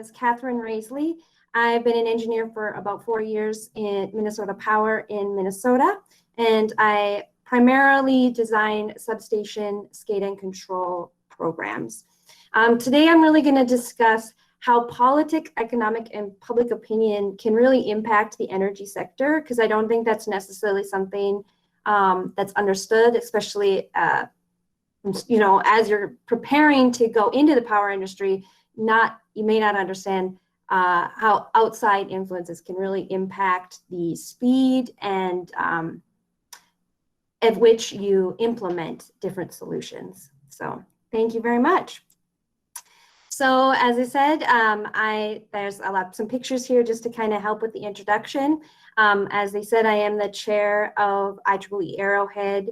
is Catherine Raisley. I've been an engineer for about 4 years in Minnesota Power in Minnesota, and I primarily design substation SCADA and control programs. Today I'm really going to discuss how politics, economic, and public opinion can really impact the energy sector, because I don't think that's necessarily something that's understood, especially you know, as you're preparing to go into the power industry. You may not understand how outside influences can really impact the speed and at which you implement different solutions. So thank you very much. So as I said, there's some pictures here just to kind of help with the introduction. As they said, I am the chair of IEEE Arrowhead,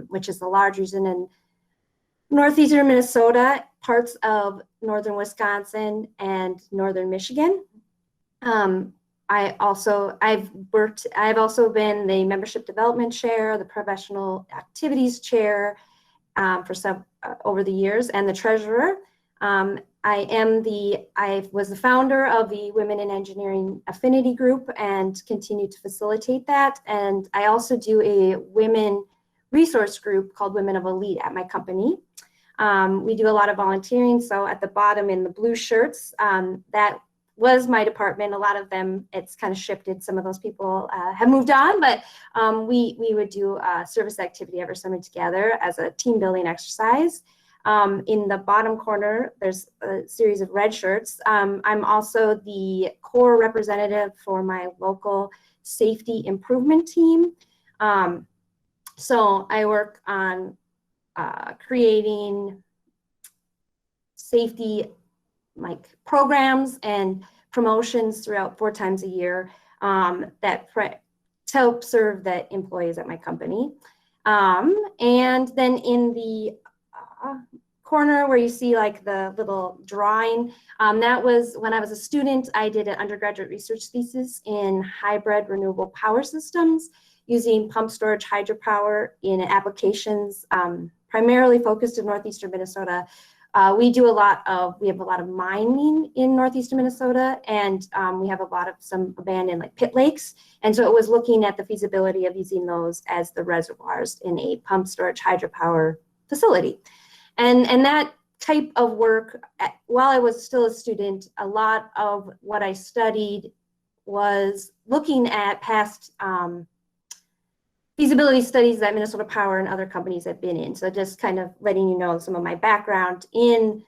which is the large region in northeastern Minnesota, parts of northern Wisconsin, and northern Michigan. I've also been the membership development chair, the professional activities chair over the years, and the treasurer. I was the founder of the Women in Engineering Affinity Group and continue to facilitate that. And I also do a women resource group called Women of Elite at my company. We do a lot of volunteering. So at the bottom in the blue shirts, that was my department. A lot of them, it's kind of shifted. Some of those people have moved on, but we would do a service activity every summer together as a team building exercise. In the bottom corner, there's a series of red shirts. I'm also the core representative for my local safety improvement team. So I work on creating safety programs and promotions throughout 4 times a year that help serve the employees at my company. And then in the corner where you see like the little drawing, that was when I was a student. I did an undergraduate research thesis in hybrid renewable power systems using pump storage hydropower in applications primarily focused in northeastern Minnesota. We have a lot of mining in northeastern Minnesota, and we have some abandoned pit lakes. And so it was looking at the feasibility of using those as the reservoirs in a pump storage hydropower facility. And that type of work, while I was still a student, a lot of what I studied was looking at past feasibility studies that Minnesota Power and other companies have been in. So just kind of letting you know some of my background in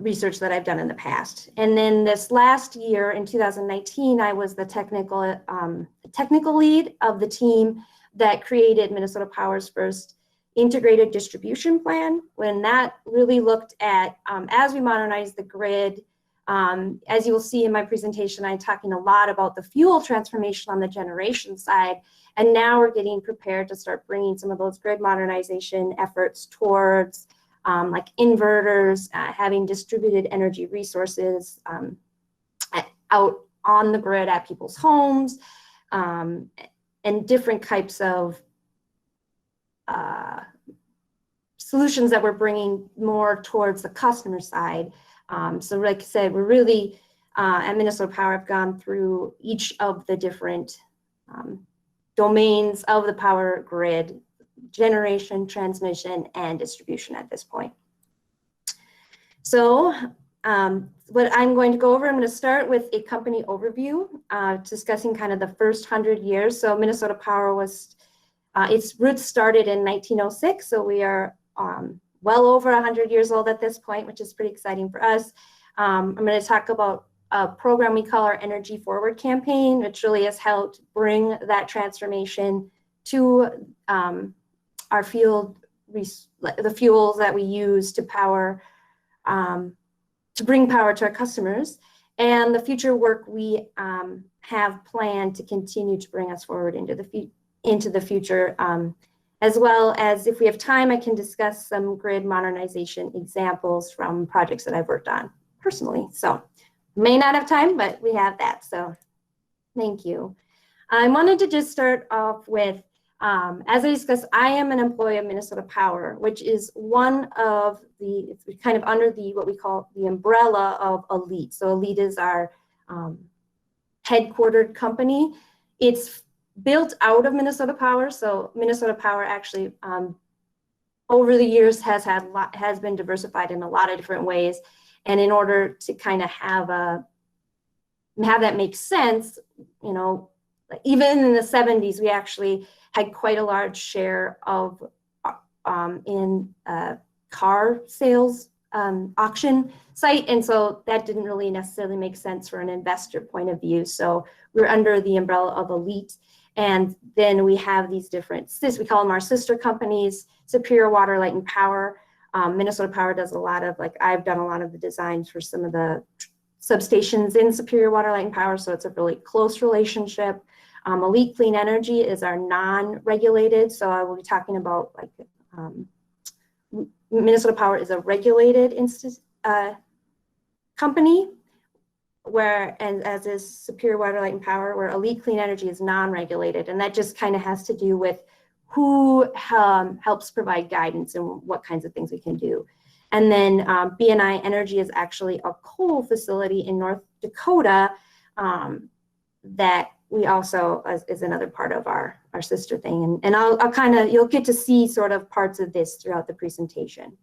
research that I've done in the past. And then this last year in 2019, I was the technical lead of the team that created Minnesota Power's first integrated distribution plan, when that really looked at, as we modernized the grid. As you will see in my presentation, I'm talking a lot about the fuel transformation on the generation side, and now we're getting prepared to start bringing some of those grid modernization efforts towards like inverters, having distributed energy resources out on the grid at people's homes, and different types of solutions that we're bringing more towards the customer side. So like I said, we're really, at Minnesota Power, have gone through each of the different domains of the power grid: generation, transmission, and distribution at this point. So what I'm going to go over, I'm going to start with a company overview, discussing kind of the first 100 years. So Minnesota Power was, its roots started in 1906, so we are well over 100 years old at this point, which is pretty exciting for us. I'm going to talk about a program we call our Energy Forward campaign, which really has helped bring that transformation to our field, the fuels that we use to power, to bring power to our customers, and the future work we have planned to continue to bring us forward into the future. As well as, if we have time, I can discuss some grid modernization examples from projects that I've worked on personally. So may not have time, but we have that. So thank you. I wanted to just start off with As I discussed, I am an employee of Minnesota Power, which is one of the, it's kind of under the, what we call the umbrella of ELITE. So ELITE is our headquartered company. It's built out of Minnesota Power. So Minnesota Power actually, over the years has been diversified in a lot of different ways. And in order to kind of have that make sense, you know, even in the 70s, we actually had quite a large share of in car sales auction site. And so that didn't really necessarily make sense for an investor point of view. So we're under the umbrella of ELITE. And then we have these different, we call them our sister companies, Superior Water, Light and Power. Minnesota Power does a lot of, like, I've done a lot of the designs for some of the substations in Superior Water, Light and Power. So it's a really close relationship. ELITE Clean Energy is our non-regulated. So I will be talking about, like, Minnesota Power is a regulated company, where, and as is Superior Water, Light and Power, where ELITE Clean Energy is non-regulated. And that just kind of has to do with who helps provide guidance and what kinds of things we can do. And then BNI Energy is actually a coal facility in North Dakota that we also is another part of our sister thing. And I'll kind of, you'll get to see sort of parts of this throughout the presentation.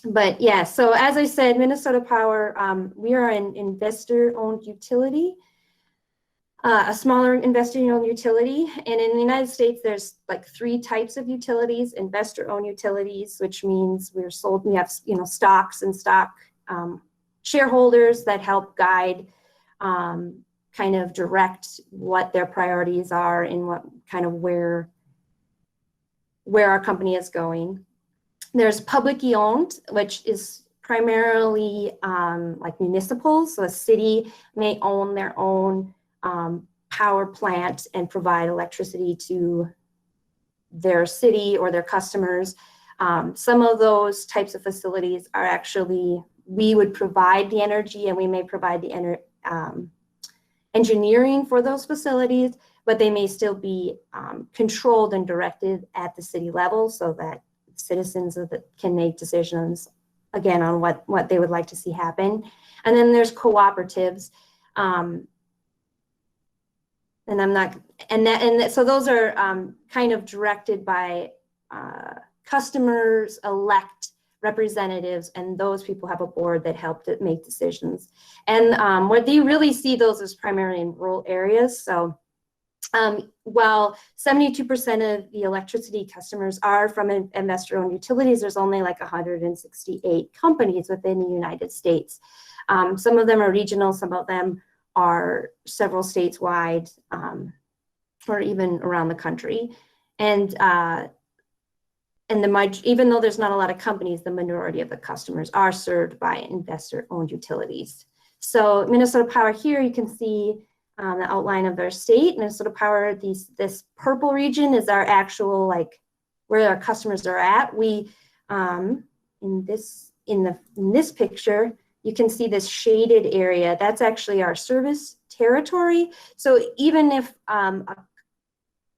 But yeah, so as I said, Minnesota Power, we are an investor-owned utility, a smaller investor-owned utility. And in the United States, there's like 3 types of utilities: investor-owned utilities, which means we have, you know, stocks and stock shareholders that help guide, kind of direct what their priorities are and what kind of where our company is going. There's publicly owned, which is primarily like municipals. So a city may own their own power plant and provide electricity to their city or their customers. Some of those types of facilities are actually, we would provide the energy and we may provide the engineering for those facilities, but they may still be controlled and directed at the city level so that citizens can make decisions, again, on what they would like to see happen. And then there's cooperatives. So those are kind of directed by customers elect representatives, and those people have a board that help to make decisions. And what they really see those is primarily in rural areas. So while 72% of the electricity customers are from investor-owned utilities, there's only like 168 companies within the United States. Some of them are regional, some of them are several states wide, or even around the country. And even though there's not a lot of companies, the majority of the customers are served by investor-owned utilities. So Minnesota Power here, you can see the outline of their state. Minnesota Power, this purple region is our actual, like, where our customers are at. We, in this picture, you can see this shaded area. That's actually our service territory. So even if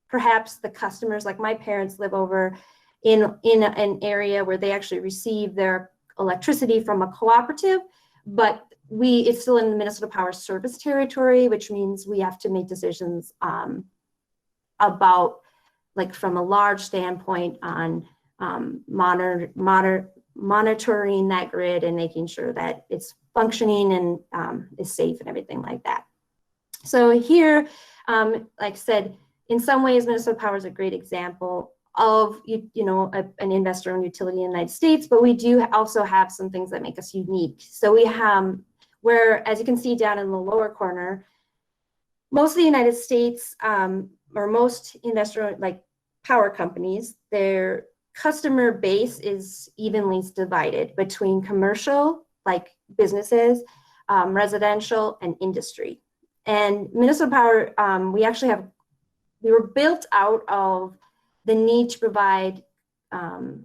perhaps the customers, like my parents, live over in an area where they actually receive their electricity from a cooperative, but it's still in the Minnesota Power service territory, which means we have to make decisions about, like, from a large standpoint on monitoring that grid and making sure that it's functioning and is safe and everything like that. So here, like I said, in some ways, Minnesota Power is a great example of, an investor-owned utility in the United States, but we do also have some things that make us unique. So we have, where, as you can see down in the lower corner, most of the United States, or most like power companies, their customer base is evenly divided between commercial, like businesses, residential, and industry. And Minnesota Power, we were built out of the need to provide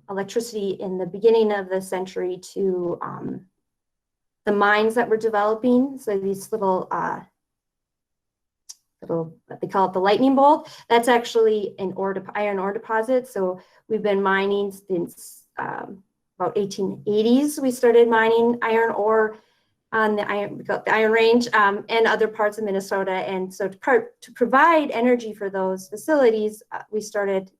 electricity in the beginning of the century to the mines that were developing. So these little, they call it the lightning bolt. That's actually an iron ore deposit. So we've been mining since about 1880s. We started mining iron ore on the Iron Range and other parts of Minnesota. And so to provide energy for those facilities, we started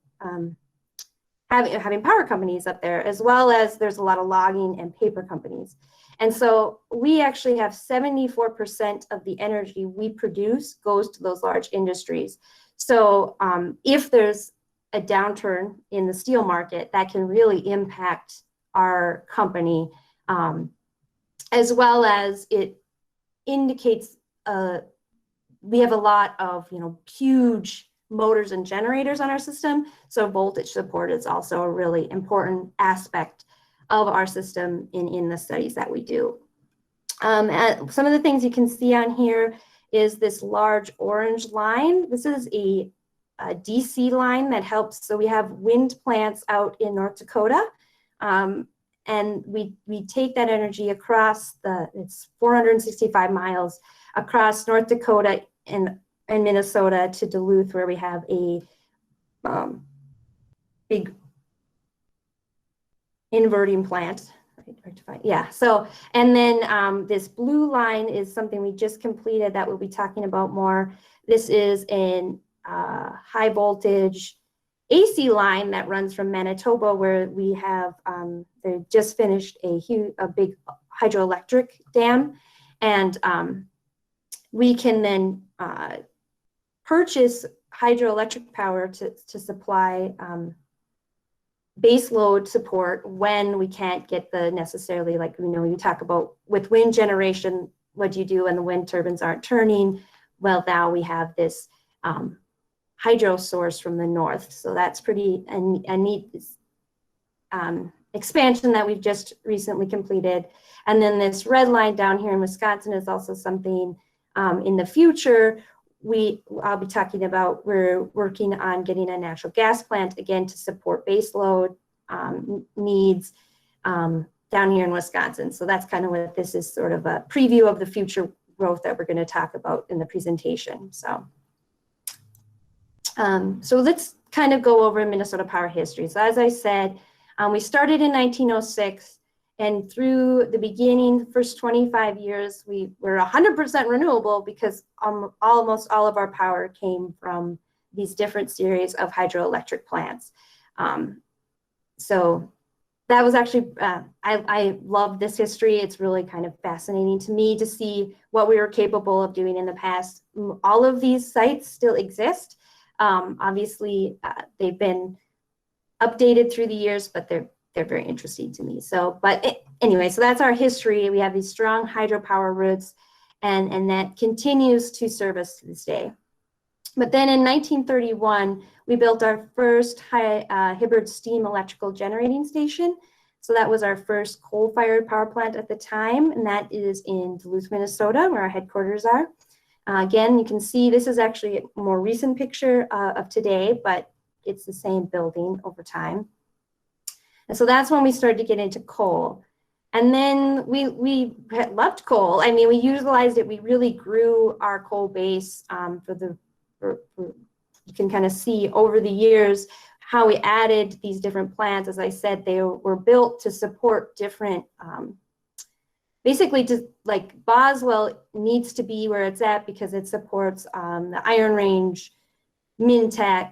having power companies up there, as well as there's a lot of logging and paper companies. And so we actually have 74% of the energy we produce goes to those large industries. So if there's a downturn in the steel market, that can really impact our company, as well as it indicates we have a lot of huge motors and generators on our system. So voltage support is also a really important aspect of our system in the studies that we do. Some of the things you can see on here is this large orange line. This is a DC line that helps. So we have wind plants out in North Dakota. And we take that energy across it's 465 miles across North Dakota and Minnesota to Duluth, where we have a big inverting plant. Yeah, so, and then this blue line is something we just completed that we'll be talking about more. This is an high voltage AC line that runs from Manitoba, where we have, they just finished a big hydroelectric dam, and we can then purchase hydroelectric power to supply base load support when we can't get the necessarily, like, you talk about with wind generation, what do you do when the wind turbines aren't turning? Well, now we have this hydro source from the north. So that's pretty a neat expansion that we've just recently completed. And then this red line down here in Wisconsin is also something in the future I'll be talking about. We're working on getting a natural gas plant, again, to support base load needs down here in Wisconsin. So that's kind of what this is, sort of a preview of the future growth that we're going to talk about in the presentation. So let's kind of go over Minnesota Power history. So as I said, we started in 1906, and through the beginning, first 25 years, we were 100% renewable because almost all of our power came from these different series of hydroelectric plants. So that was actually, I love this history. It's really kind of fascinating to me to see what we were capable of doing in the past. All of these sites still exist. Obviously, they've been updated through the years, but they're very interesting to me. So, anyway, so that's our history. We have these strong hydropower roots, and that continues to serve us to this day. But then in 1931, we built our first hybrid steam electrical generating station. So that was our first coal-fired power plant at the time, and that is in Duluth, Minnesota, where our headquarters are. Again, you can see this is actually a more recent picture of today, but it's the same building over time. And so that's when we started to get into coal. And then we loved coal. I mean, we utilized it. We really grew our coal base you can kind of see over the years how we added these different plants. As I said, they were built to support different, basically just like Boswell needs to be where it's at because it supports the Iron Range, Minnesota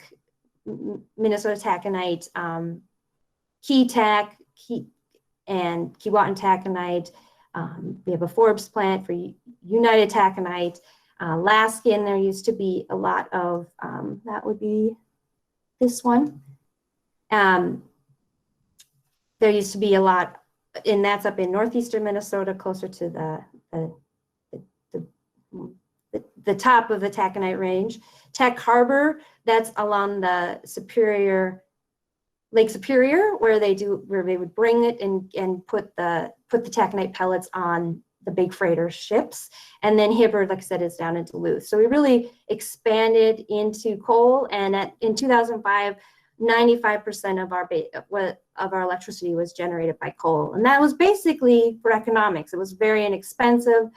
taconite, and Keewatin taconite. We have a Forbes plant for United taconite. Laskin, there used to be a lot of, that would be this one. There used to be a lot, and that's up in northeastern Minnesota, closer to the top of the taconite range. Tech Harbor, that's along the Lake Superior, where they would bring it and put the taconite pellets on the big freighter ships. And then Hibbard, like I said, is down in Duluth. So we really expanded into coal, and in 2005, 95% of our electricity was generated by coal. And that was basically for economics. It was very inexpensive.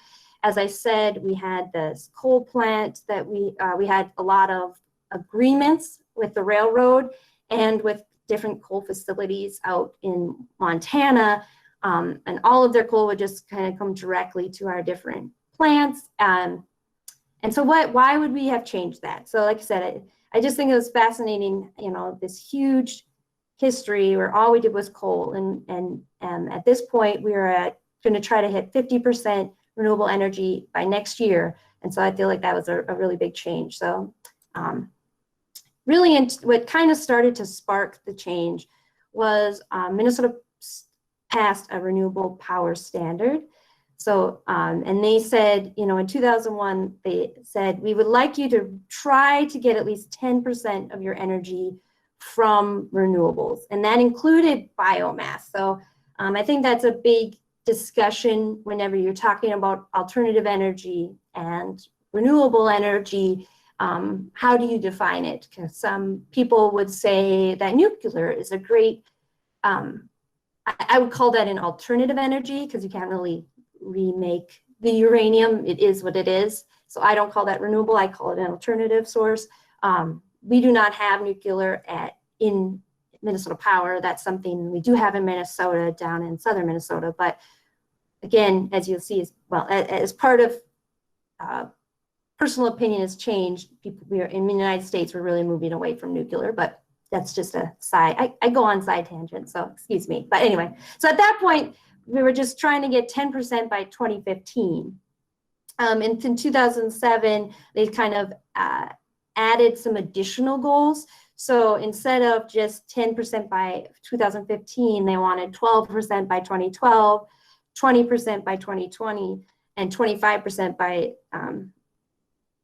as I said, we had this coal plant that we had a lot of agreements with the railroad and with different coal facilities out in Montana, and all of their coal would just kind of come directly to our different plants. And so why would we have changed that? So like I said, I just think it was fascinating, you know, this huge history where all we did was coal. And at this point, we were going to try to hit 50% renewable energy by next year. And so I feel like that was a really big change. So really, what kind of started to spark the change was Minnesota passed a renewable power standard. So, and they said, you know, in 2001, they said, we would like you to try to get at least 10% of your energy from renewables. And that included biomass. So I think that's a big discussion whenever you're talking about alternative energy and renewable energy. How do you define it? Because some people would say that nuclear is a great, I would call that an alternative energy because you can't really remake the uranium. It is what it is. So I don't call that renewable. I call it an alternative source. We do not have nuclear in Minnesota Power. That's something we do have in Minnesota, down in southern Minnesota. But again, as you'll see, as part of personal opinion has changed, we are in the United States, we're really moving away from nuclear, but that's just a side. I go on side tangents, so excuse me. But anyway, so at that point, we were just trying to get 10% by 2015. And in 2007, they kind of added some additional goals. So instead of just 10% by 2015, they wanted 12% by 2012, 20% by 2020, and 25% by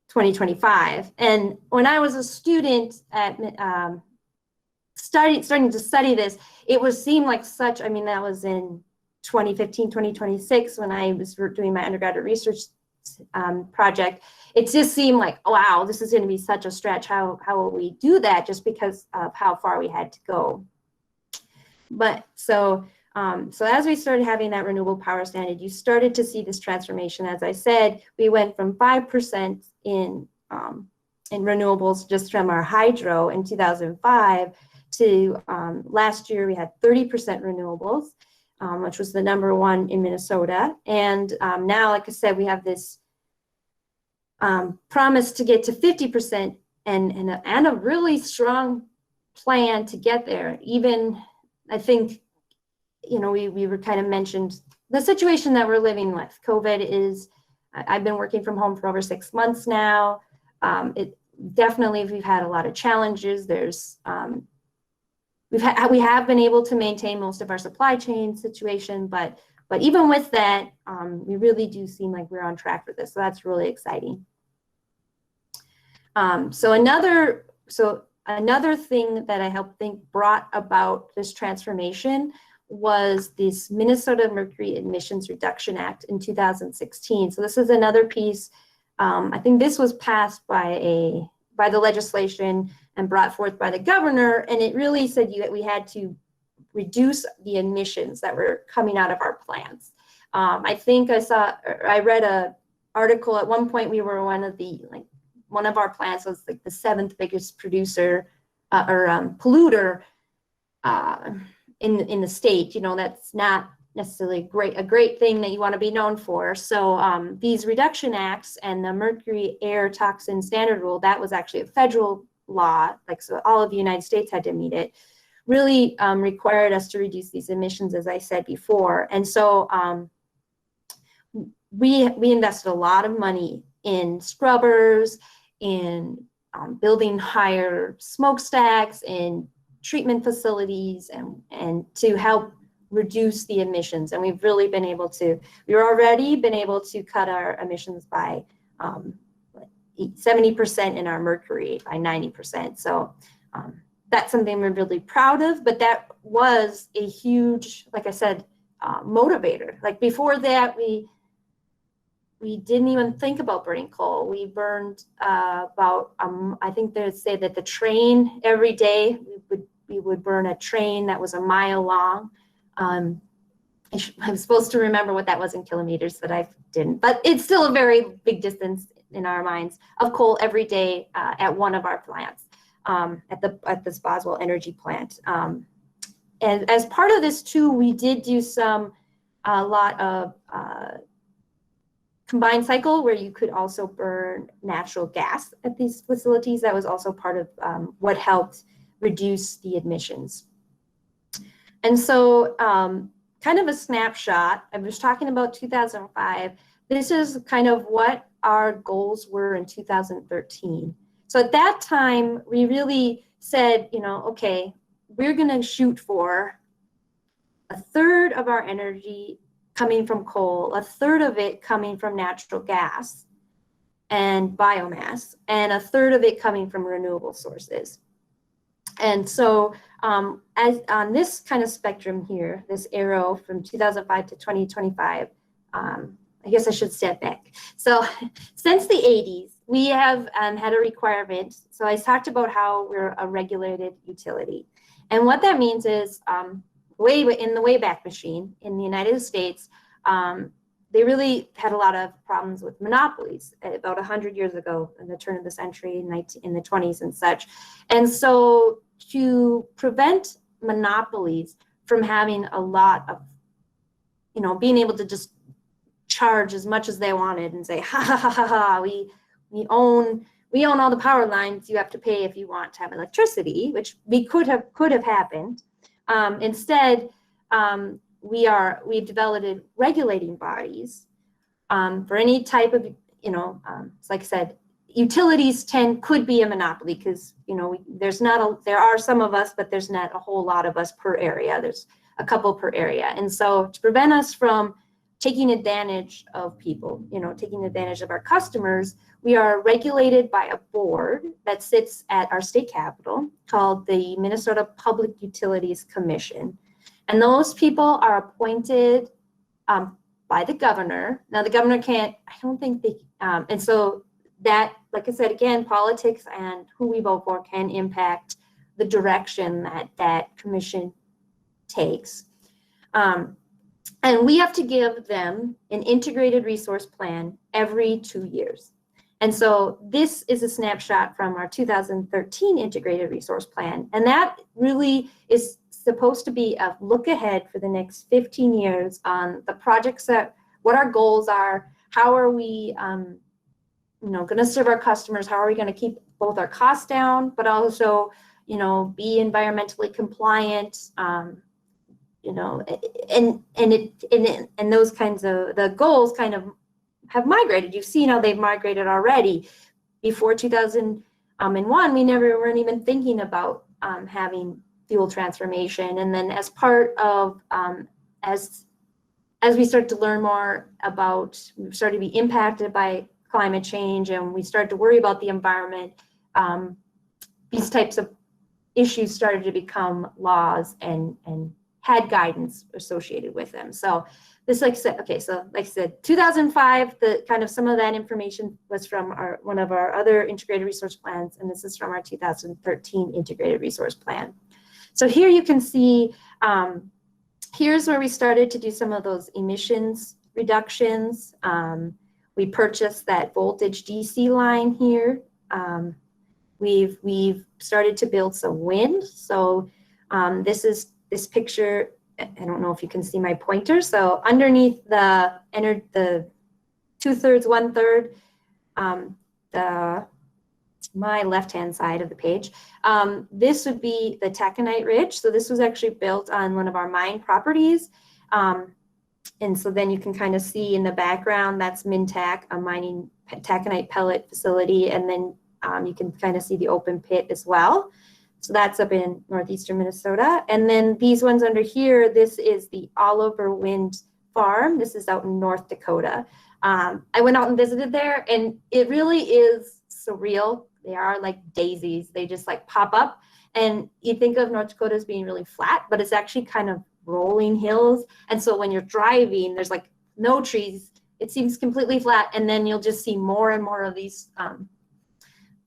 2025. And when I was a student at starting to study this, it seemed like such, I mean, that was in 2015, 2026, when I was doing my undergraduate research project. It just seemed like, oh, wow, this is going to be such a stretch. How will we do that, just because of how far we had to go? But so as we started having that renewable power standard, you started to see this transformation. As I said, we went from 5% in renewables just from our hydro in 2005 to last year we had 30% renewables, which was the #1 in Minnesota. And now, like I said, we have this promise to get to 50% and a really strong plan to get there. Even, I think, you know, we were kind of mentioned the situation that we're living with. COVID is, I've been working from home for over 6 months now. We've had a lot of challenges. We have been able to maintain most of our supply chain situation, but even with that, we really do seem like we're on track for this. So that's really exciting. So another thing that I think brought about this transformation was this Minnesota Mercury Emissions Reduction Act in 2016. So this is another piece. I think this was passed by the legislation and brought forth by the governor, and it really said we had to reduce the emissions that were coming out of our plants. I think I read an article at one point. We were one of our plants was like the 7th biggest producer or polluter in the state. You know, that's not necessarily a great thing that you want to be known for. So these reduction acts and the Mercury Air Toxin Standard Rule, that was actually a federal law, so all of the United States had to meet it, really required us to reduce these emissions, as I said before. And so we invested a lot of money in scrubbers, in building higher smokestacks, in treatment facilities, and to help reduce the emissions. And we've really been able to, we've already been able to cut our emissions by 70% in our mercury, by 90%. So that's something we're really proud of, but that was a huge, like I said, motivator. Like before that, we didn't even think about burning coal. We burned about, I think they say that the train every day, we would burn a train that was a mile long. I'm supposed to remember what that was in kilometers, but I didn't. But it's still a very big distance in our minds of coal every day at one of our plants, at this Boswell Energy plant. And as part of this too, we did do a lot of combined cycle where you could also burn natural gas at these facilities. That was also part of what helped reduce the emissions. And so kind of a snapshot, I was talking about 2005. This is kind of what our goals were in 2013. So at that time, we really said, you know, okay, we're gonna shoot for a third of our energy coming from coal, a third of it coming from natural gas and biomass, and a third of it coming from renewable sources. And so as on this kind of spectrum here, this arrow from 2005 to 2025, I guess I should step back. So since the 80s, we have had a requirement. So I talked about how we're a regulated utility. And what that means is in the Wayback Machine in the United States, they really had a lot of problems with monopolies about 100 years ago in the turn of the century, in the 20s and such. And so to prevent monopolies from having a lot of, you know, being able to just charge as much as they wanted and say, ha ha ha ha ha, we own all the power lines, you have to pay if you want to have electricity, which we could have happened. Instead, we've developed regulating bodies for any type of, you know, like I said, utilities could be a monopoly because, you know, there are some of us, but there's not a whole lot of us per area. There's a couple per area. And so to prevent us from taking advantage of people, you know, taking advantage of our customers, we are regulated by a board that sits at our state capitol called the Minnesota Public Utilities Commission. And those people are appointed by the governor. Now the governor can't, I don't think they, and so that, like I said, again, politics and who we vote for can impact the direction that commission takes. And we have to give them an integrated resource plan every 2 years. And so this is a snapshot from our 2013 integrated resource plan. And that really is supposed to be a look ahead for the next 15 years on the projects what our goals are, how are we you know, going to serve our customers, how are we going to keep both our costs down, but also, you know, be environmentally compliant, you know, and those kinds of, the goals kind of have migrated. You've seen how they've migrated already. Before 2001, we weren't even thinking about having fuel transformation. And then as part of, as we start to learn more about, we started to be impacted by climate change and we started to worry about the environment, these types of issues started to become laws and had guidance associated with them. So this, like I said, okay, so like I said, 2005, the kind of some of that information was from one of our other integrated resource plans, and this is from our 2013 integrated resource plan. So here you can see, here's where we started to do some of those emissions reductions. We purchased that voltage DC line here. We've started to build some wind. So this picture, I don't know if you can see my pointer. So underneath the 2/3, 1/3, my left-hand side of the page, this would be the taconite ridge. So this was actually built on one of our mine properties. And so then you can kind of see in the background, that's Mintac, a mining taconite pellet facility. And then you can kind of see the open pit as well. So that's up in northeastern Minnesota. And then these ones under here, this is the Oliver Wind Farm. This is out in North Dakota. I went out and visited there and it really is surreal. They are like daisies. They just like pop up and you think of North Dakota as being really flat, but it's actually kind of rolling hills. And so when you're driving, there's like no trees. It seems completely flat. And then you'll just see more and more of these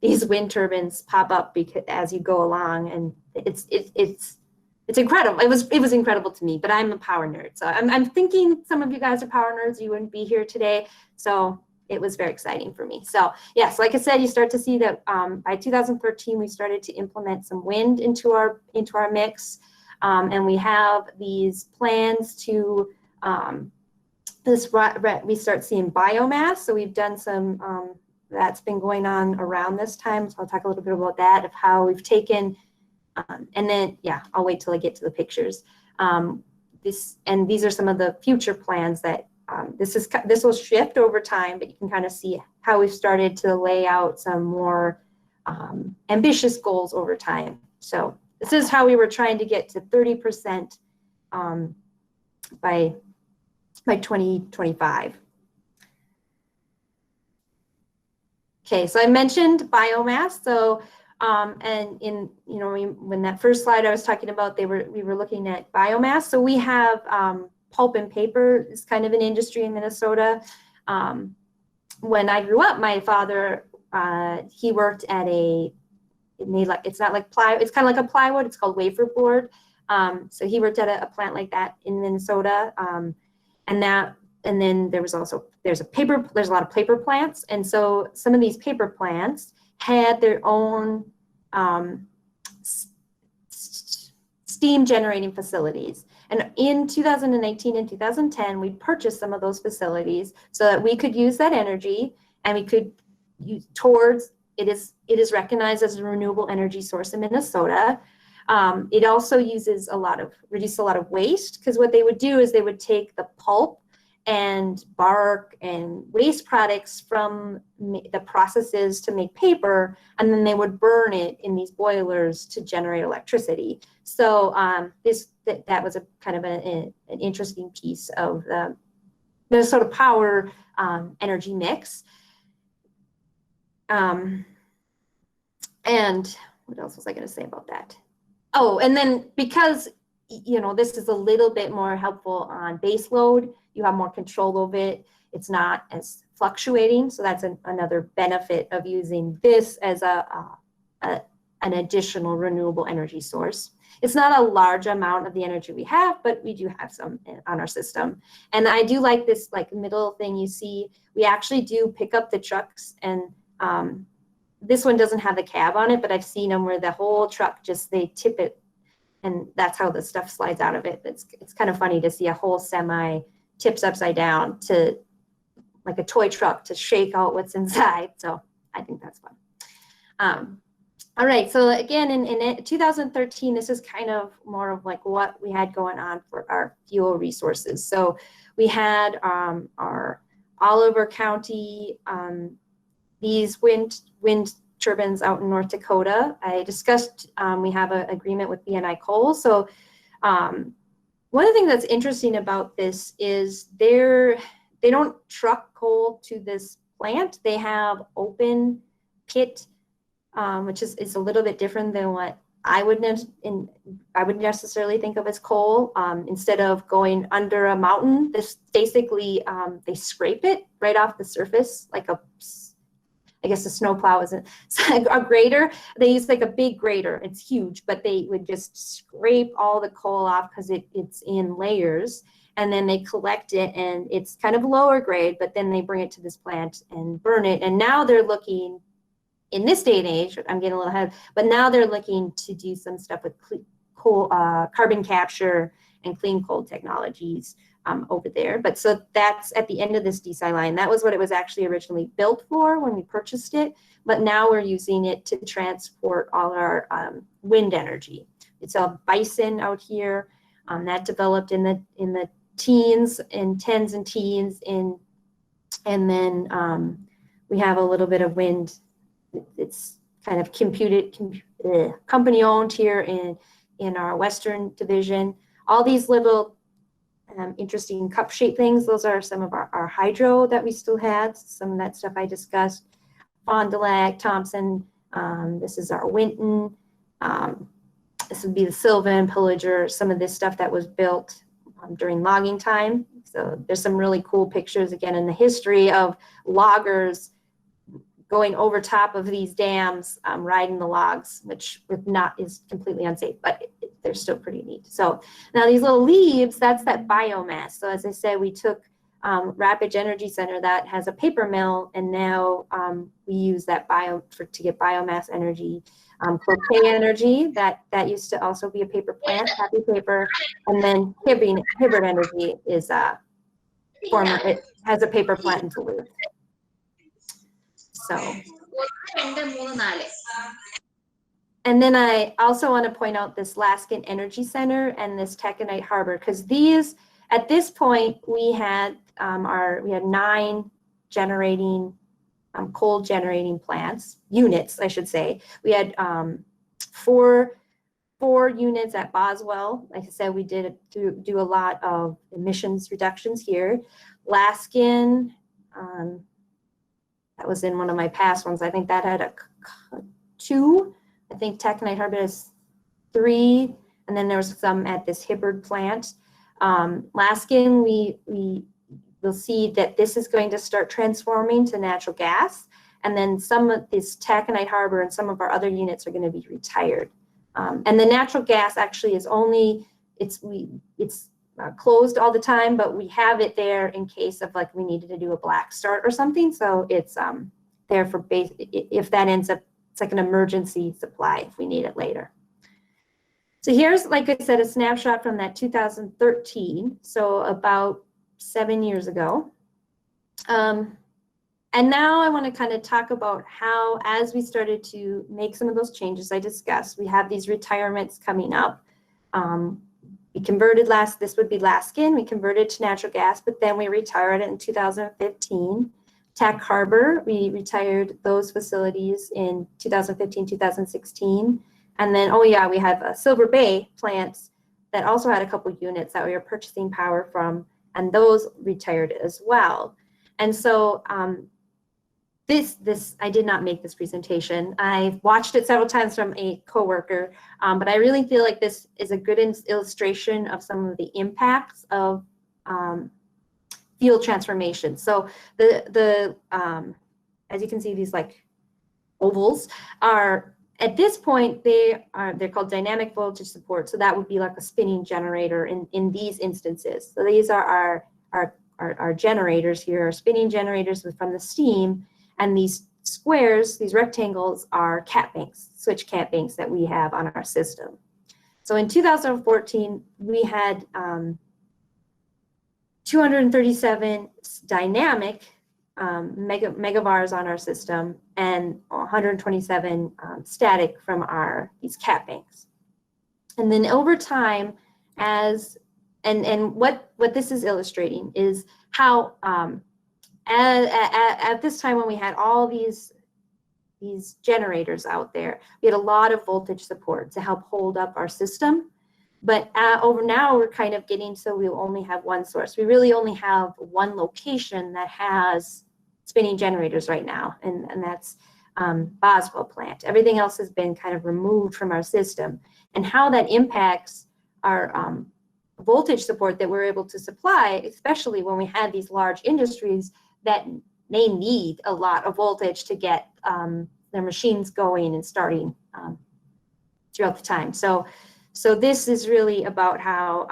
wind turbines pop up as you go along. And it's it's incredible. It was incredible to me, but I'm a power nerd. So I'm thinking some of you guys are power nerds. You wouldn't be here today. So it was very exciting for me. So yes, like I said, you start to see that by 2013, we started to implement some wind into our mix. And we have these plans to, we start seeing biomass. So we've done some, that's been going on around this time. So I'll talk a little bit about that, of how we've taken, and then, yeah, I'll wait till I get to the pictures. These are some of the future plans that this will shift over time, but you can kind of see how we've started to lay out some more ambitious goals over time. So this is how we were trying to get to 30% by 2025. Okay, so I mentioned biomass. So and in, you know, when that first slide I was talking about, we were looking at biomass. So we have pulp and paper is kind of an industry in Minnesota. When I grew up, my father, he worked at it's not like plywood, it's kind of like a plywood, it's called wafer board. So he worked at a plant like that in Minnesota. And then there's a lot of paper plants. And so some of these paper plants had their own steam generating facilities. And in 2019 and 2010, we purchased some of those facilities so that we could use that energy, and we could use towards, it is recognized as a renewable energy source in Minnesota. It also reduces a lot of waste, because what they would do is they would take the pulp and bark and waste products from the processes to make paper, and then they would burn it in these boilers to generate electricity. So that was a kind of an interesting piece of the Minnesota Power energy mix. And what else was I going to say about that? Oh, and then because, you know, this is a little bit more helpful on base load, you have more control of it. It's not as fluctuating. So that's another benefit of using this as an additional renewable energy source. It's not a large amount of the energy we have, but we do have some on our system. And I do like this middle thing you see. We actually do pick up the trucks, and this one doesn't have the cab on it, but I've seen them where the whole truck they tip it, and that's how the stuff slides out of it. It's kind of funny to see a whole semi tips upside down to like a toy truck to shake out what's inside. So I think that's fun. All right, so again, in 2013, this is kind of more of like what we had going on for our fuel resources. So we had our Oliver County, these wind turbines out in North Dakota. I discussed, we have an agreement with BNI Coal. So one of the things that's interesting about this is they don't truck coal to this plant. They have open pit, which is a little bit different than what I would necessarily think of as coal. Instead of going under a mountain, this basically, they scrape it right off the surface, like I guess a snowplow isn't a grader. They use like a big grader. It's huge, but they would just scrape all the coal off because it's in layers, and then they collect it, and it's kind of lower grade, but then they bring it to this plant and burn it. And now they're looking, in this day and age, I'm getting a little ahead, but now they're looking to do some stuff with coal, carbon capture and clean coal technologies over there. But so that's at the end of this desal line. That was what it was actually originally built for when we purchased it, but now we're using it to transport all our wind energy. It's a bison out here that developed in the teens and tens and teens, and then we have a little bit of wind. It's kind of company owned here in our Western division. All these little interesting cup-shaped things, those are some of our hydro that we still had. Some of that stuff I discussed. Fond du Lac, Thompson, this is our Winton. This would be the Sylvan, Pillager, some of this stuff that was built during logging time. So there's some really cool pictures, again, in the history of loggers going over top of these dams, riding the logs, which is completely unsafe, but they're still pretty neat. So now these little leaves, that's that biomass. So as I said, we took Rapid Energy Center that has a paper mill, and now we use that to get biomass energy. Croquet Energy, that used to also be a paper plant, Happy Paper, and then Hibbert Energy is it has a paper plant in Duluth. So, and then I also want to point out this Laskin Energy Center and this Taconite Harbor, because these, at this point, we had 9 generating coal generating plants, units, I should say. We had 4 units at Boswell. Like I said, we did do a lot of emissions reductions here. Laskin, that was in one of my past ones. I think that had 2. I think Taconite Harbor is 3, and then there was some at this Hibbert plant. Laskin, we'll see that this is going to start transforming to natural gas, and then some of this Taconite Harbor and some of our other units are going to be retired. And the natural gas actually is only, it's closed all the time, but we have it there in case of like we needed to do a black start or something. So it's there for base, if that ends up, it's like an emergency supply if we need it later. So here's, like I said, a snapshot from that 2013, so about 7 years ago. And now I want to kind of talk about how, as we started to make some of those changes I discussed, we have these retirements coming up. We converted this would be Laskin, we converted to natural gas, but then we retired it in 2015. Tac Harbor, we retired those facilities in 2015, 2016. And then, oh yeah, we have a Silver Bay plants that also had a couple units that we were purchasing power from, and those retired as well. And so I did not make this presentation. I've watched it several times from a coworker, but I really feel like this is a good illustration of some of the impacts of field transformation. So as you can see, these like ovals are, at this point, they're called dynamic voltage support. So that would be like a spinning generator in these instances. So these are our generators here, our spinning generators from the steam. And these squares, these rectangles, are cat banks, switch cat banks that we have on our system. So in 2014, we had 237 dynamic megavars on our system and 127 static from these cat banks. And then over time, what this is illustrating is how at this time when we had all these generators out there, we had a lot of voltage support to help hold up our system. But over now, we're kind of getting so we'll only have one source. We really only have one location that has spinning generators right now, and that's Boswell plant. Everything else has been kind of removed from our system. And how that impacts our voltage support that we're able to supply, especially when we have these large industries that they need a lot of voltage to get their machines going and starting throughout the time. So this is really about how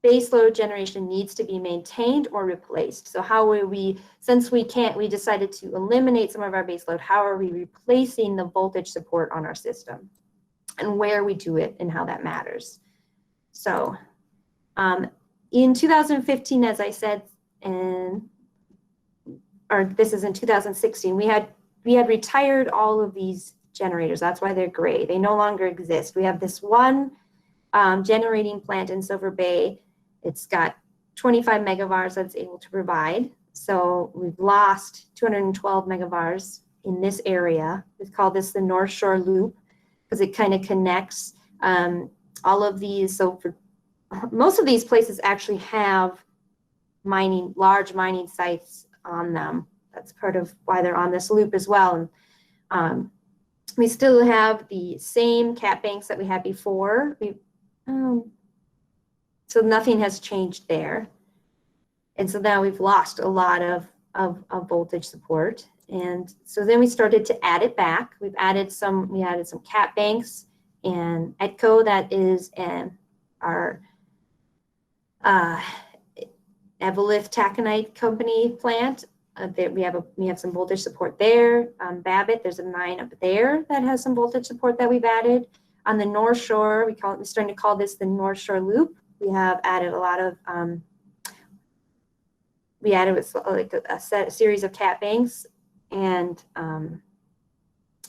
base load generation needs to be maintained or replaced. So how are we, since we decided to eliminate some of our base load, how are we replacing the voltage support on our system and where we do it and how that matters. So in 2015, as I said, or this is in 2016, we had retired all of these generators. That's why they're gray. They no longer exist. We have this one generating plant in Silver Bay. It's got 25 megavars that's able to provide. So we've lost 212 megavars in this area. We call this the North Shore Loop because it kind of connects all of these. So for most of these places actually have large mining sites on them. That's part of why they're on this loop as well. And we still have the same cat banks that we had before. So nothing has changed there. And so now we've lost a lot of voltage support. And so then we started to add it back. We added some cat banks And ETCO, that is our Evolith taconite company plant. We have some voltage support there. Babbitt, there's a mine up there that has some voltage support that we've added. On the North Shore, we're starting to call this the North Shore Loop. We have added a lot of we added like a series of cat banks, and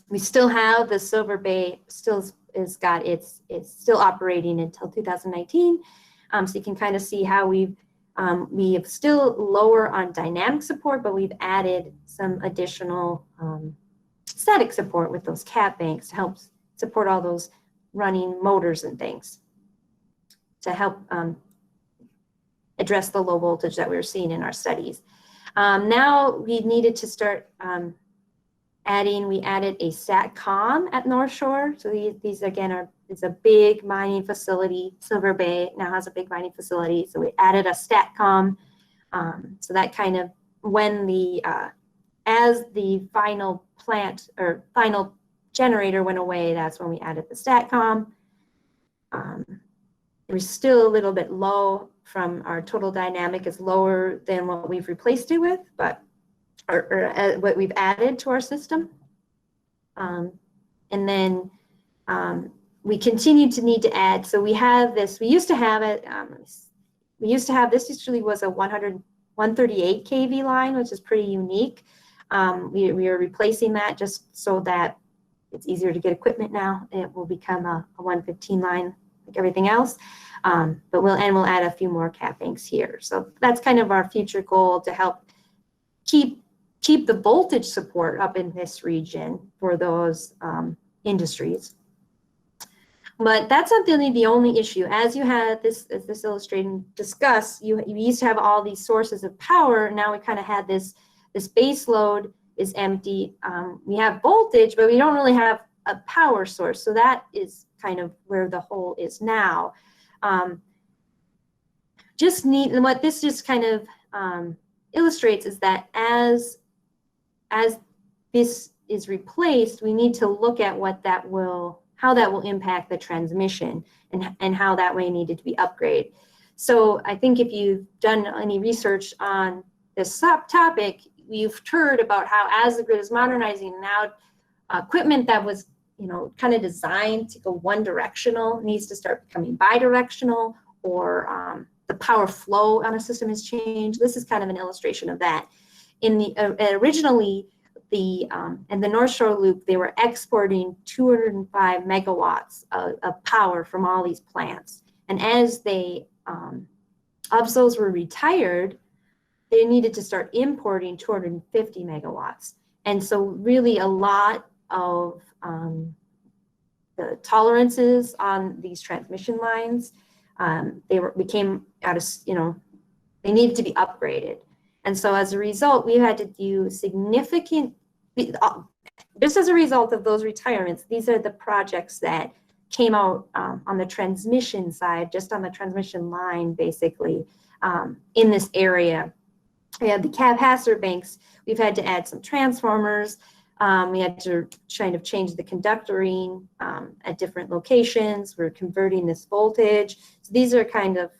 we still have the Silver Bay it's still operating until 2019. So you can kind of see how we have still lower on dynamic support, but we've added some additional static support with those cat banks to help support all those running motors and things to help address the low voltage that we were seeing in our studies. Now we needed to start we added a SATCOM at North Shore. So these again is a big mining facility. Silver Bay now has a big mining facility. So we added a SATCOM. So that kind of, when as the final plant or final generator went away, that's when we added the SATCOM. We're still a little bit low from our total dynamic is lower than what we've replaced it with, but or what we've added to our system. And then we continue to need to add. So we have this, we used to have it, this usually was a 138 kV line, which is pretty unique. We are replacing that just so that it's easier to get equipment now. It will become a 115 line like everything else. But we'll add a few more cat banks here. So that's kind of our future goal, to help keep the voltage support up in this region for those industries. But that's not really the only issue. As you had this, as this illustration discussed, you used to have all these sources of power. Now we kind of had this base load is empty. We have voltage, but we don't really have a power source. So that is kind of where the hole is now. What this just kind of illustrates is that as this is replaced, we need to look at how that will impact the transmission and how that way needed to be upgraded. So I think if you've done any research on this topic, you've heard about how as the grid is modernizing now, equipment that was kind of designed to go one directional needs to start becoming bidirectional, or the power flow on a system has changed. This is kind of an illustration of that. Originally, in the North Shore Loop, they were exporting 205 megawatts of power from all these plants. And as of those were retired, they needed to start importing 250 megawatts. And so really a lot of the tolerances on these transmission lines, became out of, they needed to be upgraded. And so as a result, we had to do significant, just as a result of those retirements, these are the projects that came out on the transmission side, just on the transmission line, basically, in this area. We had the capacitor banks. We've had to add some transformers. We had to kind of change the conductoring at different locations. We're converting this voltage. So these are kind of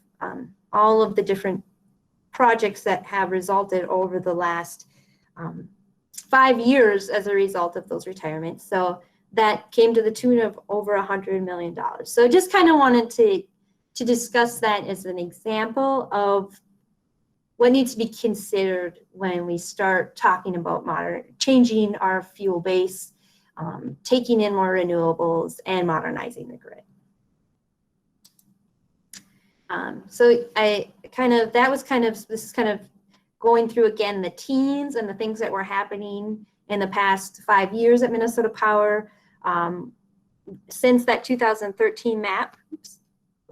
all of the different projects that have resulted over the last 5 years as a result of those retirements. So that came to the tune of over $100 million. So just kind of wanted to discuss that as an example of what needs to be considered when we start talking about changing our fuel base, taking in more renewables, and modernizing the grid. So this is kind of going through again the teens and the things that were happening in the past 5 years at Minnesota Power. Since that 2013 map, oops,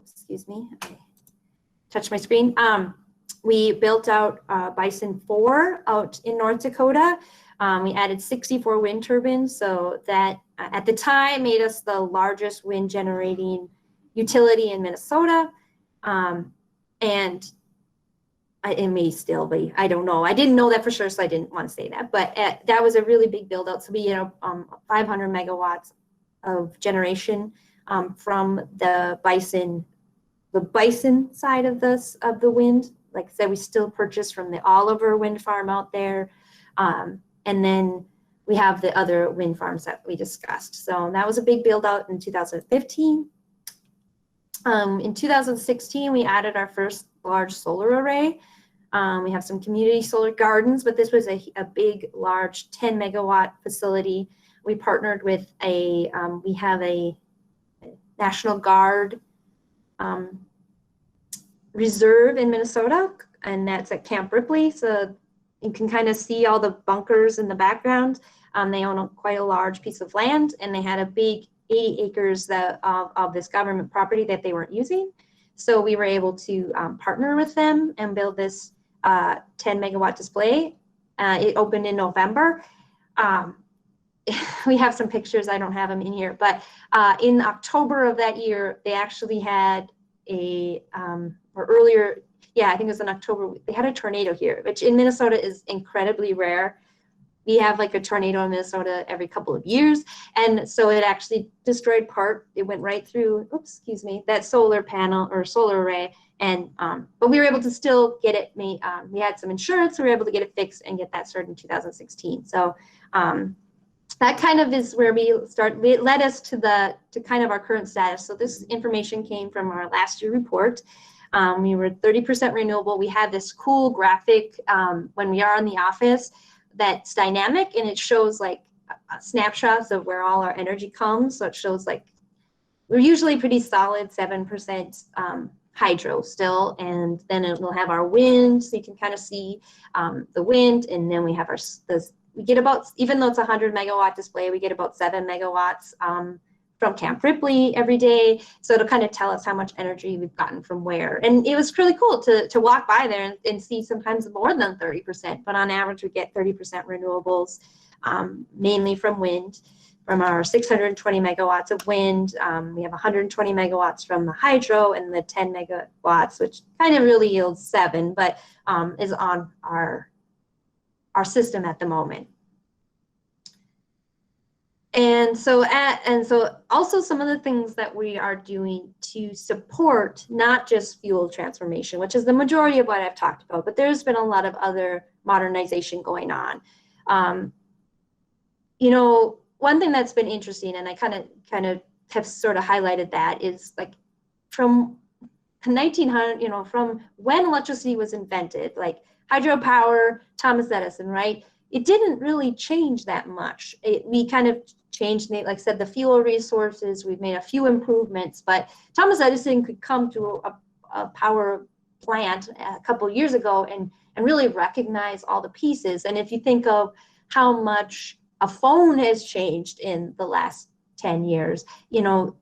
excuse me, I touched my screen. We built out Bison 4 out in North Dakota. We added 64 wind turbines, so that at the time made us the largest wind generating utility in Minnesota. And it may still be, I don't know. I didn't know that for sure, so I didn't want to say that. But that was a really big build out. So we, 500 megawatts of generation from the bison side of the wind. Like I said, we still purchase from the Oliver wind farm out there. And then we have the other wind farms that we discussed. So that was a big build out in 2015. In 2016, we added our first large solar array. We have some community solar gardens, but this was a big, large 10 megawatt facility. We partnered with we have a National Guard reserve in Minnesota, and that's at Camp Ripley. So you can kind of see all the bunkers in the background. They own quite a large piece of land, and they had a big 80 acres of this government property that they weren't using. So we were able to partner with them and build this 10 megawatt display. It opened in November. We have some pictures, I don't have them in here, but in October of that year, they actually had or earlier, yeah, I think it was in October, they had a tornado here, which in Minnesota is incredibly rare. We have like a tornado in Minnesota every couple of years. And so it actually destroyed it went right through, that solar panel or solar array. And, but we were able to still get it made. We had some insurance, so we were able to get it fixed and get that started in 2016. So that kind of is where it led us to kind of our current status. So this information came from our last year report. We were 30% renewable. We had this cool graphic when we are in the office that's dynamic, and it shows like snapshots of where all our energy comes. So it shows like we're usually pretty solid 7% hydro still, and then it will have our wind, so you can kind of see the wind, and then we have we get about, even though it's a 100 megawatt display, we get about 7 megawatts from Camp Ripley every day. So it'll kind of tell us how much energy we've gotten from where. And it was really cool to walk by there and see sometimes more than 30%, but on average we get 30% renewables, mainly from wind. From our 620 megawatts of wind, we have 120 megawatts from the hydro, and the 10 megawatts, which kind of really yields 7, but is on our system at the moment. And so also some of the things that we are doing to support not just fuel transformation, which is the majority of what I've talked about, but there's been a lot of other modernization going on. You know, one thing that's been interesting, and I kind of have sort of highlighted that, is like from 1900, you know, from when electricity was invented, like hydropower, Thomas Edison, right? It didn't really change that much. We kind of changed, like I said, the fuel resources. We've made a few improvements, but Thomas Edison could come to a power plant a couple of years ago and really recognize all the pieces. And if you think of how much a phone has changed in the last 10 years, you know,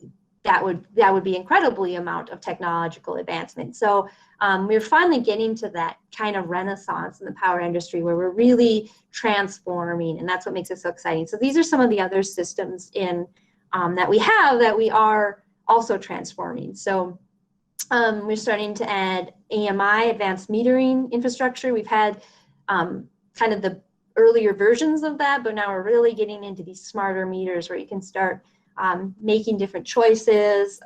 that would be incredibly amount of technological advancement. So we're finally getting to that kind of renaissance in the power industry where we're really transforming, and that's what makes it so exciting. So these are some of the other systems in that we have that we are also transforming. So we're starting to add AMI, advanced metering infrastructure. We've had kind of the earlier versions of that, but now we're really getting into these smarter meters where you can start making different choices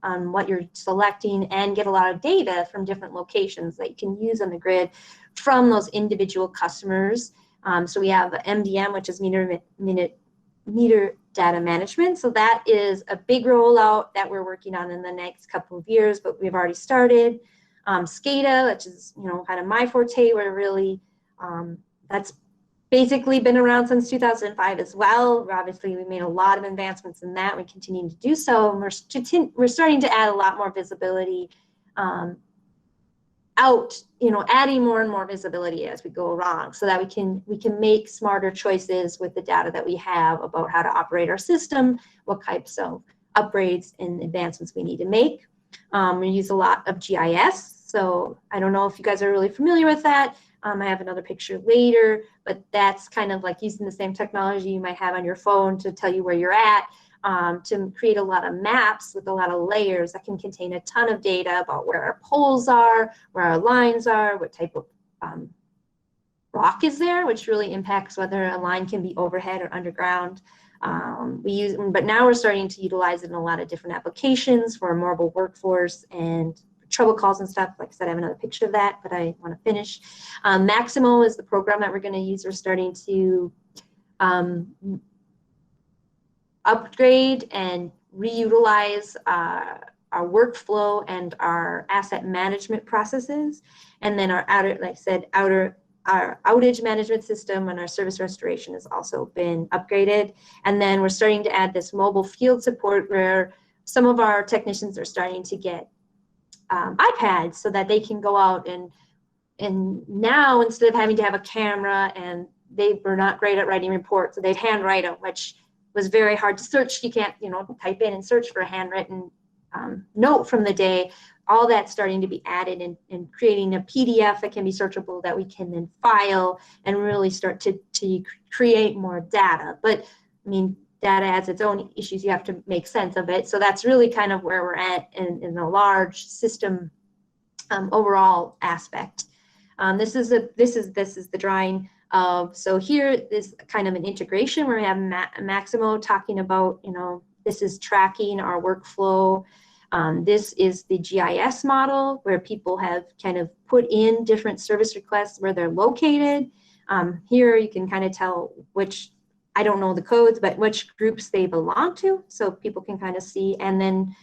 on what you're selecting and get a lot of data from different locations that you can use on the grid from those individual customers. So we have MDM, which is meter data management. So that is a big rollout that we're working on in the next couple of years, but we've already started. SCADA, which is, you know, kind of my forte, where really that's basically been around since 2005 as well. Obviously, we made a lot of advancements in that. We continue to do so. And we're starting to add a lot more visibility out, you know, adding more and more visibility as we go along, so that we can make smarter choices with the data that we have about how to operate our system, what types of upgrades and advancements we need to make. We use a lot of GIS. So I don't know if you guys are really familiar with that. I have another picture later, but that's kind of like using the same technology you might have on your phone to tell you where you're at, to create a lot of maps with a lot of layers that can contain a ton of data about where our poles are, where our lines are, what type of rock is there, which really impacts whether a line can be overhead or underground. But now we're starting to utilize it in a lot of different applications for a mobile workforce and trouble calls and stuff. Like I said, I have another picture of that, but I want to finish. Maximo is the program that we're going to use. We're starting to upgrade and reutilize our workflow and our asset management processes. And then our our outage management system and our service restoration has also been upgraded. And then we're starting to add this mobile field support where some of our technicians are starting to get iPads so that they can go out and now instead of having to have a camera, and they were not great at writing reports, so they'd handwrite them, which was very hard to search. You can't, type in and search for a handwritten note from the day. All that's starting to be added and creating a PDF that can be searchable that we can then file and really start to create more data. But I mean, data has its own issues. You have to make sense of it. So that's really kind of where we're at in the large system overall aspect. This is the drawing of, so here is kind of an integration where we have Maximo talking about, this is tracking our workflow. This is the GIS model where people have kind of put in different service requests where they're located. Here you can kind of tell which, I don't know the codes, but which groups they belong to, so people can kind of see. And then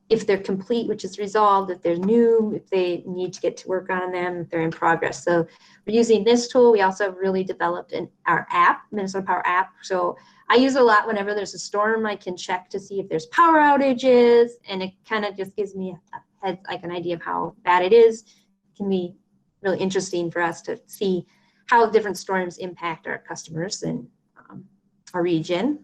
if they're complete, which is resolved, if they're new, if they need to get to work on them, if they're in progress. So we're using this tool. We also have really developed our app, Minnesota Power app. So I use it a lot whenever there's a storm. I can check to see if there's power outages, and it kind of just gives me like an idea of how bad it is. It can be really interesting for us to see how different storms impact our customers and our region.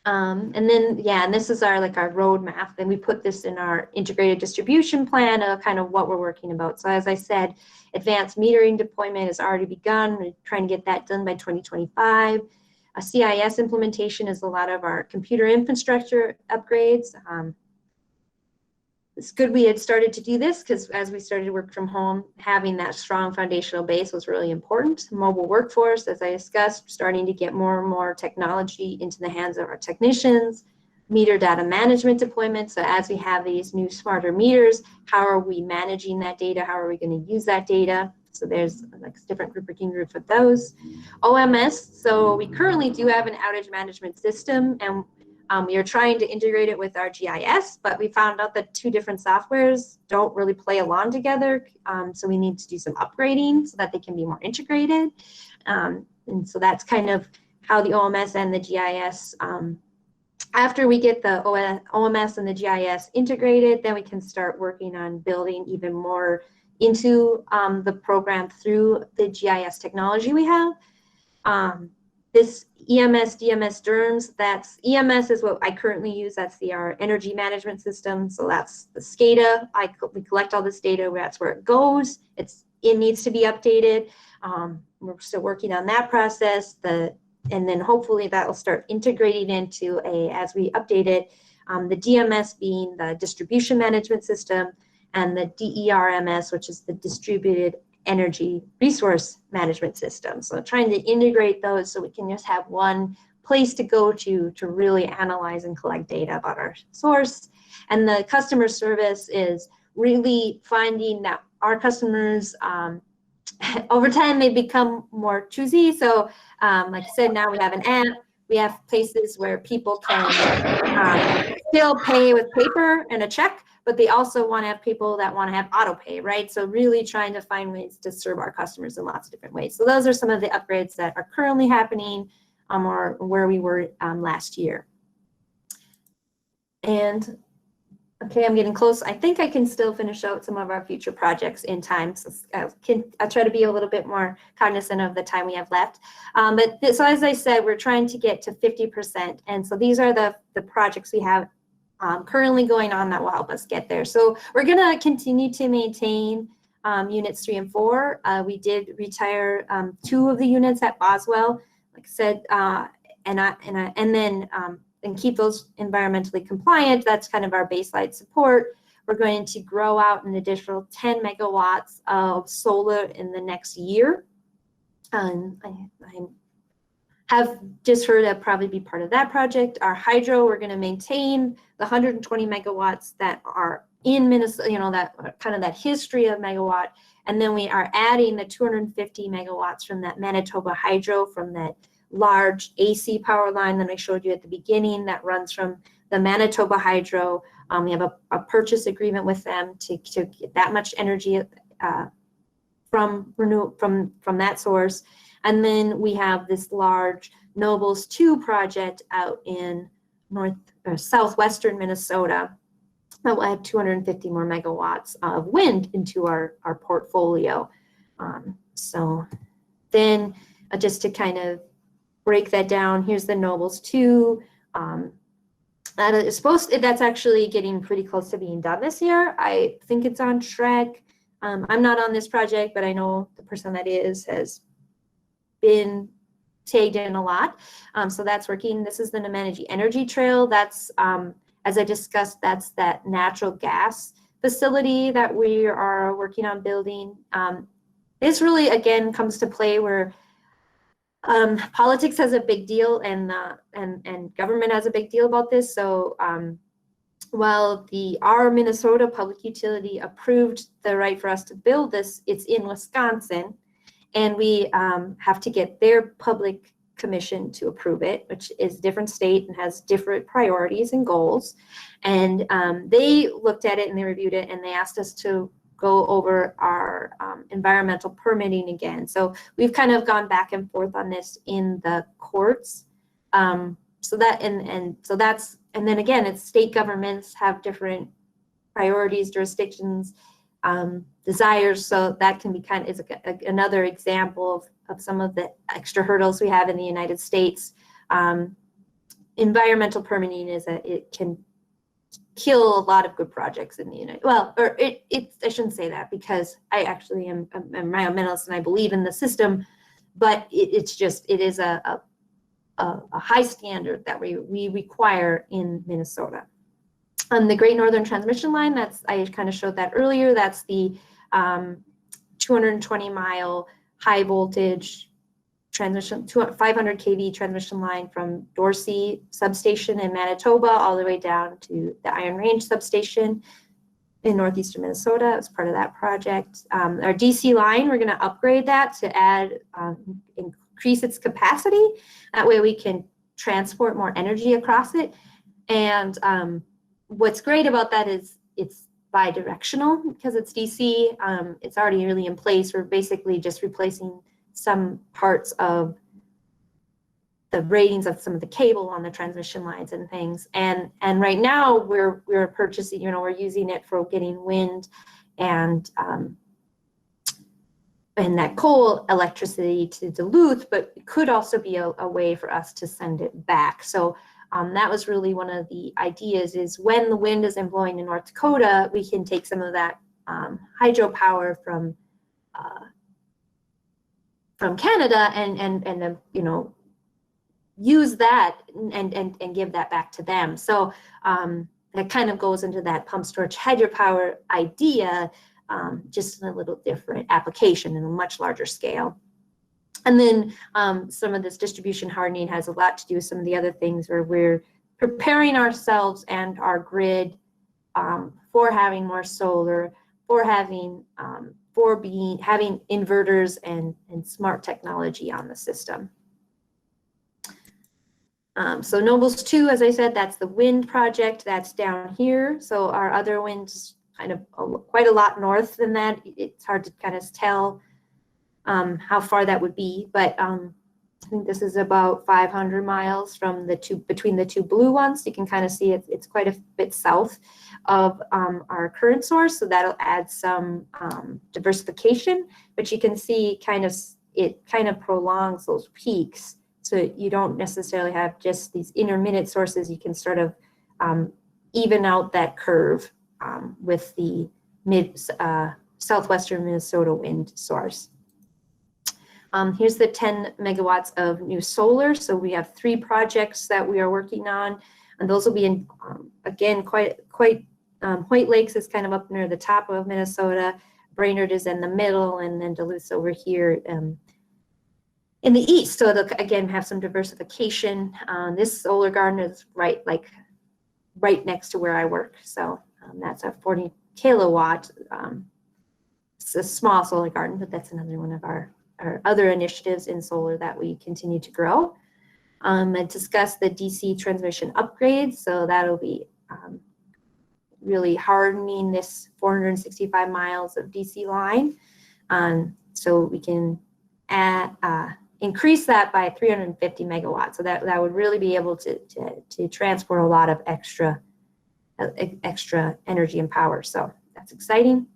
And then, and this is our roadmap. Then we put this in our integrated distribution plan of kind of what we're working about. So as I said, advanced metering deployment has already begun. We're trying to get that done by 2025. A CIS implementation is a lot of our computer infrastructure upgrades. It's good we had started to do this because as we started to work from home, having that strong foundational base was really important. Mobile workforce, as I discussed, starting to get more and more technology into the hands of our technicians. Meter data management deployment. So as we have these new smarter meters, how are we managing that data? How are we going to use that data? So there's like different working group for those. OMS, so we currently do have an outage management system, and we are trying to integrate it with our GIS, but we found out that two different softwares don't really play along together. So we need to do some upgrading so that they can be more integrated. And so that's kind of how the OMS and the GIS, after we get the OMS and the GIS integrated, then we can start working on building even more into the program through the GIS technology we have. This EMS, DMS, DERMS, that's EMS is what I currently use. That's our energy management system. So that's the SCADA. We collect all this data. That's where it goes. It needs to be updated. We're still working on that process. And then hopefully that will start integrating into as we update it, the DMS being the distribution management system, and the DERMS, which is the distributed energy resource management system. So trying to integrate those so we can just have one place to go to really analyze and collect data about our source. And the customer service is really finding that our customers, over time, they become more choosy. So like I said, now we have an app. We have places where people can still pay with paper and a check, but they also want to have people that want to have auto pay, right? So really trying to find ways to serve our customers in lots of different ways. So those are some of the upgrades that are currently happening or where we were last year. And okay, I'm getting close. I think I can still finish out some of our future projects in time. So I'll try to be a little bit more cognizant of the time we have left. So as I said, we're trying to get to 50%. And so these are the projects we have currently going on that will help us get there. So we're going to continue to maintain units 3 and 4. We did retire 2 of the units at Boswell, like I said, and keep those environmentally compliant. That's kind of our baseline support. We're going to grow out an additional 10 megawatts of solar in the next year. I'm have just heard of probably be part of that project. Our hydro, we're going to maintain the 120 megawatts that are in Minnesota, you know, that kind of that history of megawatt. And then we are adding the 250 megawatts from that Manitoba hydro, from that large AC power line that I showed you at the beginning that runs from the Manitoba hydro. We have a purchase agreement with them to get that much energy from that source. And then we have this large Nobles 2 project out in southwestern Minnesota that will add 250 more megawatts of wind into our portfolio. So then just to kind of break that down, here's the Nobles 2. That is that's actually getting pretty close to being done this year. I think it's on track. I'm not on this project, but I know the person that has been tagged in a lot. So that's working. This is the Nemenji Energy Trail. That's, as I discussed, that's that natural gas facility that we are working on building. This really, again, comes to play where politics has a big deal and government has a big deal about this. So while our Minnesota Public Utility approved the right for us to build this, it's in Wisconsin, and we have to get their public commission to approve it, which is a different state and has different priorities and goals. And they looked at it and they reviewed it, and they asked us to go over our environmental permitting again. So we've kind of gone back and forth on this in the courts. So that and then again, it's state governments have different priorities, jurisdictions, desires. So that can be is another example of some of the extra hurdles we have in the United States. Environmental permitting it can kill a lot of good projects in the United. Well, or I shouldn't say that, because I actually am environmentalist and I believe in the system, but it is a high standard that we require in Minnesota. On the Great Northern Transmission Line, I kind of showed that earlier. That's the 220-mile high voltage transmission, 500 kV transmission line from Dorsey substation in Manitoba all the way down to the Iron Range substation in northeastern Minnesota. As part of that project. Our DC line, we're going to upgrade that to add, increase its capacity. That way we can transport more energy across it. And what's great about that is it's bi-directional because it's DC. It's already really in place. We're basically just replacing some parts of the ratings of some of the cable on the transmission lines and things. And right now we're purchasing, we're using it for getting wind and that coal electricity to Duluth, but it could also be a way for us to send it back. So that was really one of the ideas, is when the wind isn't blowing in North Dakota, we can take some of that hydropower from Canada and use that and give that back to them. So that kind of goes into that pump storage hydropower idea, just in a little different application in a much larger scale. And then some of this distribution hardening has a lot to do with some of the other things where we're preparing ourselves and our grid for having more solar, for having having inverters and smart technology on the system. So Nobles 2, as I said, that's the wind project that's down here. So our other wind's kind of quite a lot north than that. It's hard to kind of tell how far that would be, but I think this is about 500 miles from between the two blue ones. You can kind of see it's quite a bit south of our current source, so that'll add some diversification. But you can see it kind of prolongs those peaks, so you don't necessarily have just these intermittent sources. You can sort of even out that curve with the southwestern Minnesota wind source. Here's the 10 megawatts of new solar. So we have 3 projects that we are working on, and those will be in, again, quite White Lakes is kind of up near the top of Minnesota. Brainerd is in the middle, and then Duluth's over here. in the east. So they'll again have some diversification. This solar garden is right next to where I work. So that's a 40 kilowatt. It's a small solar garden, but that's another one of our other initiatives in solar that we continue to grow. And discuss the DC transmission upgrades. So that'll be really hardening this 465 miles of DC line. So we can increase that by 350 megawatts. So that would really be able to transport a lot of extra energy and power. So that's exciting.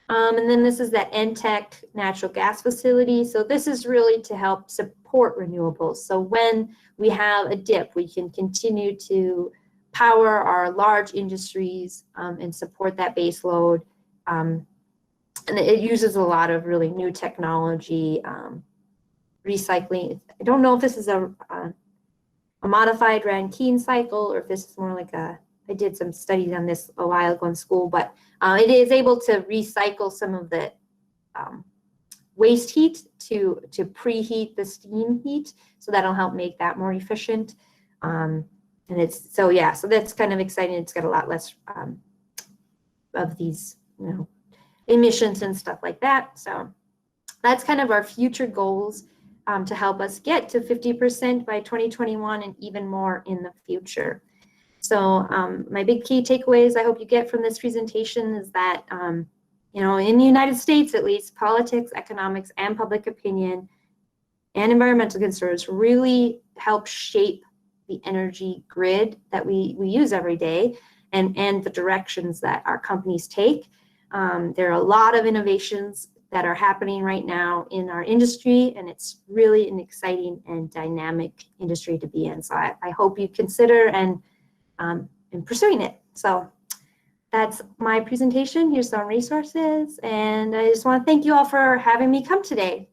And then this is that NTEC natural gas facility. So this is really to help support renewables. So when we have a dip, we can continue to power our large industries and support that base load. And it uses a lot of really new technology, recycling. I don't know if this is a modified Rankine cycle or if this is more like I did some studies on this a while ago in school, but it is able to recycle some of the waste heat to preheat the steam heat. So that'll help make that more efficient. And it's, so yeah, so that's kind of exciting. It's got a lot less of these, emissions and stuff like that. So that's kind of our future goals to help us get to 50% by 2021 and even more in the future. So my big key takeaways I hope you get from this presentation is that, in the United States at least, politics, economics, and public opinion and environmental concerns really help shape the energy grid that we use every day and the directions that our companies take. There are a lot of innovations that are happening right now in our industry, and it's really an exciting and dynamic industry to be in. So I hope you consider and pursuing it. So that's my presentation. Here's some resources, and I just want to thank you all for having me come today.